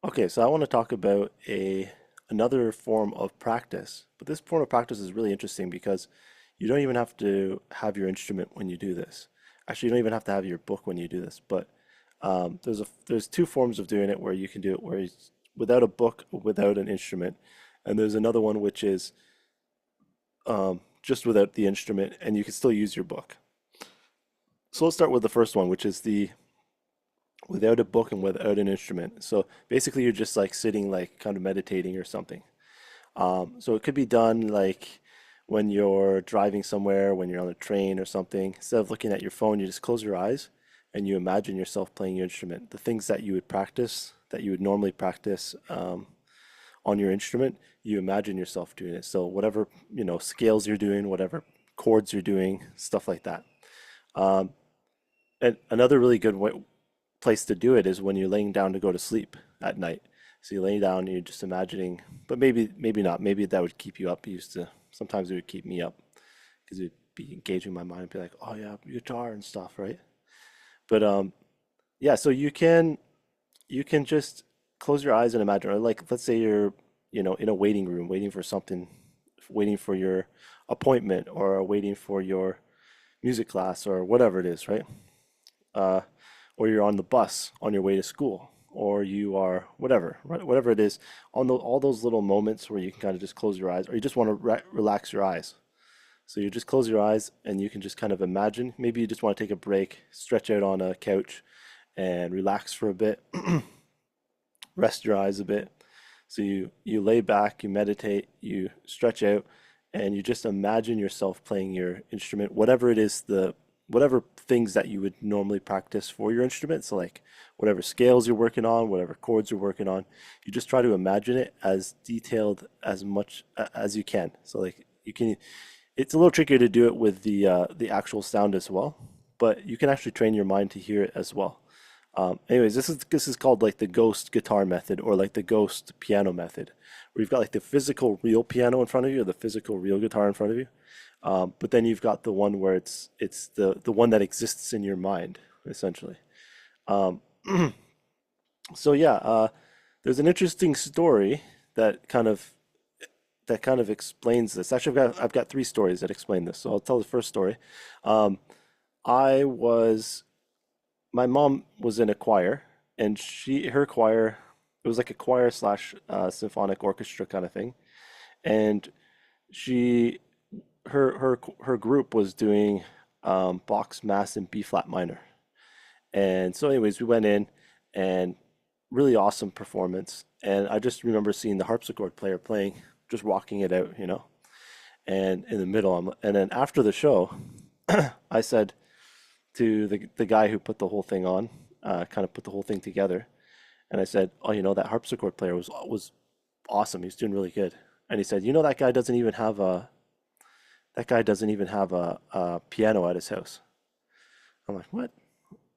Okay, so I want to talk about a another form of practice, but this form of practice is really interesting because you don't even have to have your instrument when you do this. Actually, you don't even have to have your book when you do this. But there's two forms of doing it where you can do it where it's without a book, without an instrument, and there's another one which is just without the instrument, and you can still use your book. So let's start with the first one, which is the without a book and without an instrument. So basically, you're just like sitting, like kind of meditating or something. So it could be done like when you're driving somewhere, when you're on a train or something. Instead of looking at your phone, you just close your eyes and you imagine yourself playing your instrument. The things that you would practice, that you would normally practice on your instrument, you imagine yourself doing it. So whatever, scales you're doing, whatever chords you're doing, stuff like that. Um, and another really good place to do it is when you're laying down to go to sleep at night. So you're laying down and you're just imagining, but maybe not. Maybe that would keep you up. It used to sometimes it would keep me up because it'd be engaging my mind and be like, oh yeah, guitar and stuff, right? But yeah, so you can just close your eyes and imagine, or like let's say you're, in a waiting room, waiting for something, waiting for your appointment or waiting for your music class or whatever it is, right? uh, or you're on the bus on your way to school, or you are whatever, right? Whatever it is, on all those little moments where you can kind of just close your eyes, or you just want to relax your eyes. So you just close your eyes and you can just kind of imagine. Maybe you just want to take a break, stretch out on a couch, and relax for a bit, rest your eyes a bit. So you lay back, you meditate, you stretch out, and you just imagine yourself playing your instrument, whatever it is, the whatever things that you would normally practice for your instrument. So like whatever scales you're working on, whatever chords you're working on, you just try to imagine it as detailed as much as you can. So like you can, it's a little trickier to do it with the actual sound as well, but you can actually train your mind to hear it as well. Anyways, this is called like the ghost guitar method or like the ghost piano method, where you've got like the physical real piano in front of you or the physical real guitar in front of you. But then you've got the one where it's the one that exists in your mind, essentially. Um, so yeah, there's an interesting story that kind of explains this. Actually, I've got three stories that explain this. So I'll tell the first story. Um, I was My mom was in a choir, and her choir, it was like a choir slash symphonic orchestra kind of thing, and she her group was doing Bach's Mass in B flat minor. And so, anyways, we went in and really awesome performance. And I just remember seeing the harpsichord player playing, just rocking it out, And in the middle, and then after the show, I said to the guy who put the whole thing on, kind of put the whole thing together, and I said, "Oh, that harpsichord player was awesome. He's doing really good." And he said, that guy doesn't even have a piano at his house." I'm like, "What?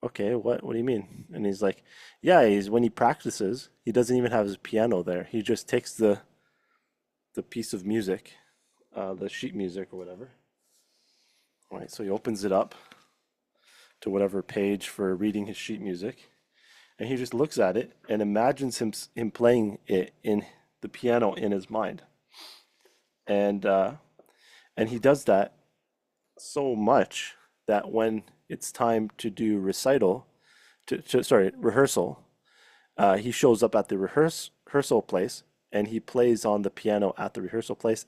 Okay, what do you mean?" And he's like, "Yeah, he's when he practices, he doesn't even have his piano there. He just takes the piece of music, the sheet music or whatever. All right, so he opens it up to whatever page for reading his sheet music, and he just looks at it and imagines him playing it in the piano in his mind, and he does that so much that when it's time to do rehearsal, he shows up at the rehearsal place and he plays on the piano at the rehearsal place,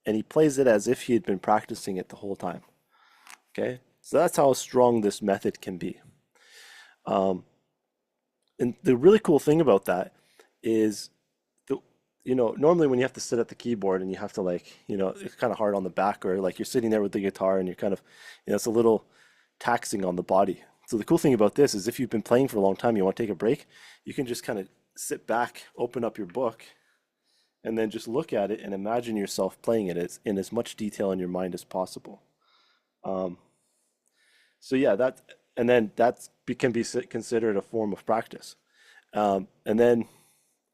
and he plays it as if he had been practicing it the whole time. Okay, so that's how strong this method can be. Um, and the really cool thing about that is the normally when you have to sit at the keyboard and you have to like, it's kind of hard on the back, or like you're sitting there with the guitar and you're kind of, it's a little taxing on the body. So the cool thing about this is if you've been playing for a long time, you want to take a break, you can just kind of sit back, open up your book, and then just look at it and imagine yourself playing it in as much detail in your mind as possible. Um, so yeah, and then can be considered a form of practice. And then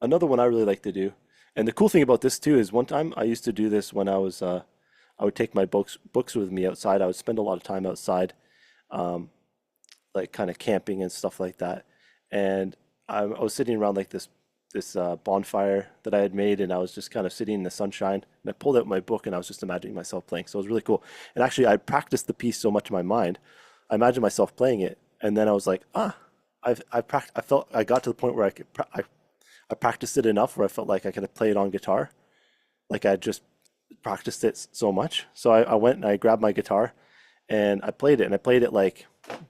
another one I really like to do, and the cool thing about this too is one time I used to do this when I would take my books with me outside. I would spend a lot of time outside, um, like kind of camping and stuff like that. And I was sitting around like this. bonfire that I had made, and I was just kind of sitting in the sunshine. And I pulled out my book, and I was just imagining myself playing. So it was really cool. And actually, I practiced the piece so much in my mind, I imagined myself playing it, and then I was like, I felt I got to the point where I practiced it enough where I felt like I could play it on guitar, like I just practiced it so much. So I went and I grabbed my guitar and I played it, and I played it like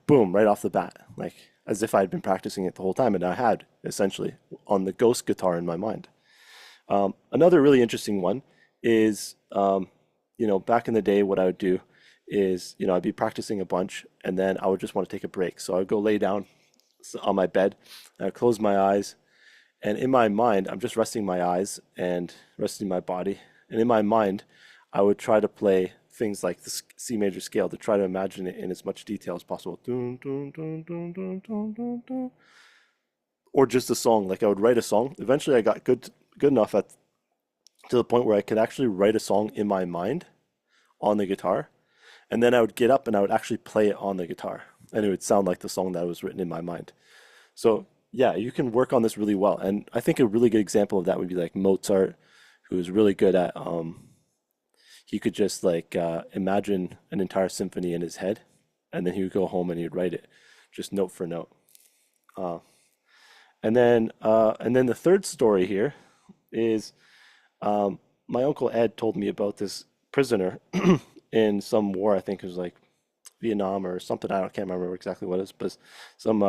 boom, right off the bat, like as if I had been practicing it the whole time, and I had essentially on the ghost guitar in my mind. Another really interesting one is, back in the day, what I would do is, I'd be practicing a bunch, and then I would just want to take a break. So I would go lay down on my bed, and I'd close my eyes, and in my mind, I'm just resting my eyes and resting my body. And in my mind, I would try to play things like the C major scale to try to imagine it in as much detail as possible. Dun, dun, dun, dun, dun, dun, dun, dun. Or just a song. Like I would write a song. Eventually, I got good enough to the point where I could actually write a song in my mind on the guitar, and then I would get up and I would actually play it on the guitar, and it would sound like the song that was written in my mind. So yeah, you can work on this really well. And I think a really good example of that would be like Mozart, who was really good at he could just like imagine an entire symphony in his head, and then he would go home and he'd write it just note for note. Uh, and then the third story here is, my uncle Ed told me about this prisoner in some war. I think it was like Vietnam or something. I can't remember exactly what it is, but some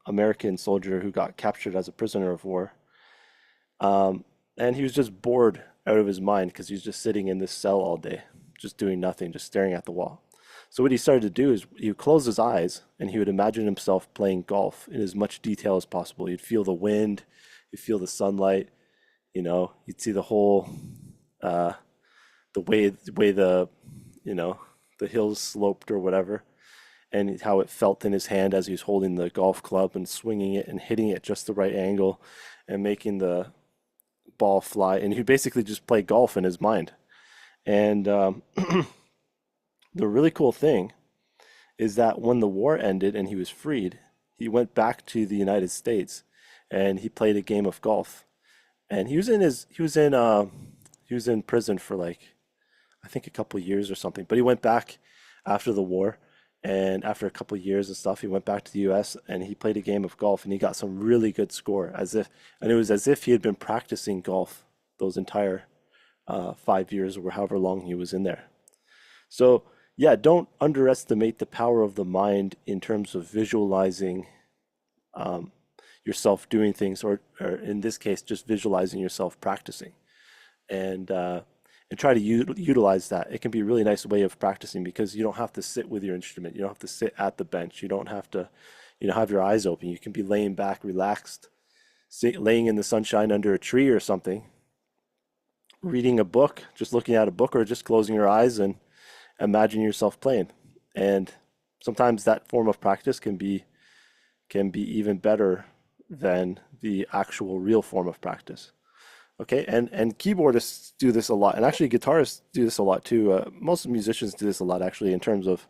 American soldier who got captured as a prisoner of war. And he was just bored out of his mind because he was just sitting in this cell all day, just doing nothing, just staring at the wall. So what he started to do is he would close his eyes and he would imagine himself playing golf in as much detail as possible. You'd feel the wind, you'd feel the sunlight, you'd see the whole uh, the way you know the hills sloped or whatever, and how it felt in his hand as he was holding the golf club and swinging it and hitting it just the right angle and making the ball fly. And he basically just play golf in his mind. And the really cool thing is that when the war ended and he was freed, he went back to the United States and he played a game of golf. And he was in prison for like I think a couple of years or something. But he went back after the war, and after a couple of years and stuff, he went back to the U.S. and he played a game of golf, and he got some really good score, and it was as if he had been practicing golf those entire 5 years or however long he was in there. So yeah, don't underestimate the power of the mind in terms of visualizing um, yourself doing things, or in this case, just visualizing yourself practicing, and uh, and try to utilize that. It can be a really nice way of practicing because you don't have to sit with your instrument. You don't have to sit at the bench. You don't have to, have your eyes open. You can be laying back, relaxed, laying in the sunshine under a tree or something, reading a book, just looking at a book, or just closing your eyes and imagine yourself playing. And sometimes that form of practice can be even better than the actual real form of practice. Okay, and keyboardists do this a lot, and actually guitarists do this a lot too. Most musicians do this a lot actually in terms of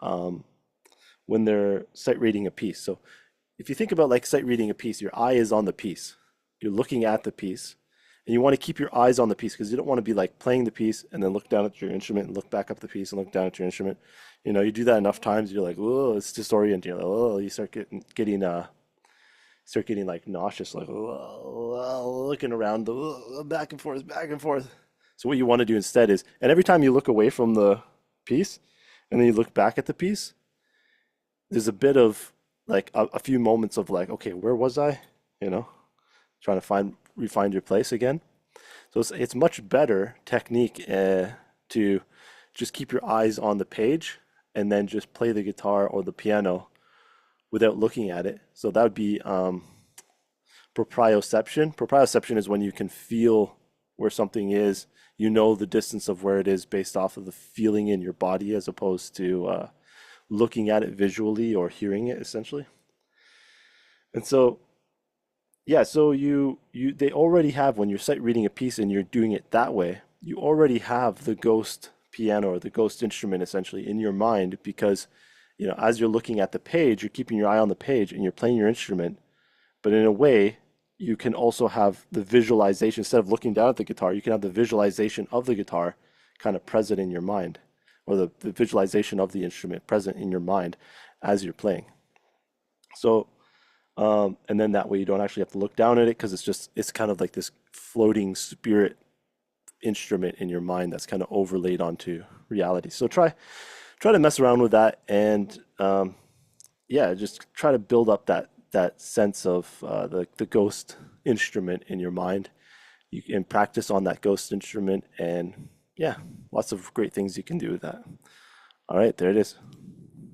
um, when they're sight reading a piece. So if you think about like sight reading a piece, your eye is on the piece. You're looking at the piece, and you want to keep your eyes on the piece because you don't want to be like playing the piece and then look down at your instrument and look back up the piece and look down at your instrument. You do that enough times, you're like, oh, it's disorienting. You're like, oh, you start getting like nauseous, like looking around, back and forth, back and forth. So what you want to do instead is, and every time you look away from the piece and then you look back at the piece, there's a bit of like a few moments of like, okay, where was I? You know, trying to refine your place again. So it's much better technique to just keep your eyes on the page and then just play the guitar or the piano without looking at it. So that would be proprioception. Proprioception is when you can feel where something is. You know the distance of where it is based off of the feeling in your body as opposed to looking at it visually or hearing it essentially. And so yeah, so they already have when you're sight reading a piece and you're doing it that way, you already have the ghost piano or the ghost instrument essentially in your mind because as you're looking at the page, you're keeping your eye on the page and you're playing your instrument, but in a way, you can also have the visualization instead of looking down at the guitar, you can have the visualization of the guitar kind of present in your mind, or the visualization of the instrument present in your mind as you're playing. So, and then that way you don't actually have to look down at it because it's kind of like this floating spirit instrument in your mind that's kind of overlaid onto reality. So try to mess around with that and yeah, just try to build up that sense of the ghost instrument in your mind. You can practice on that ghost instrument, and yeah, lots of great things you can do with that. All right, there it is.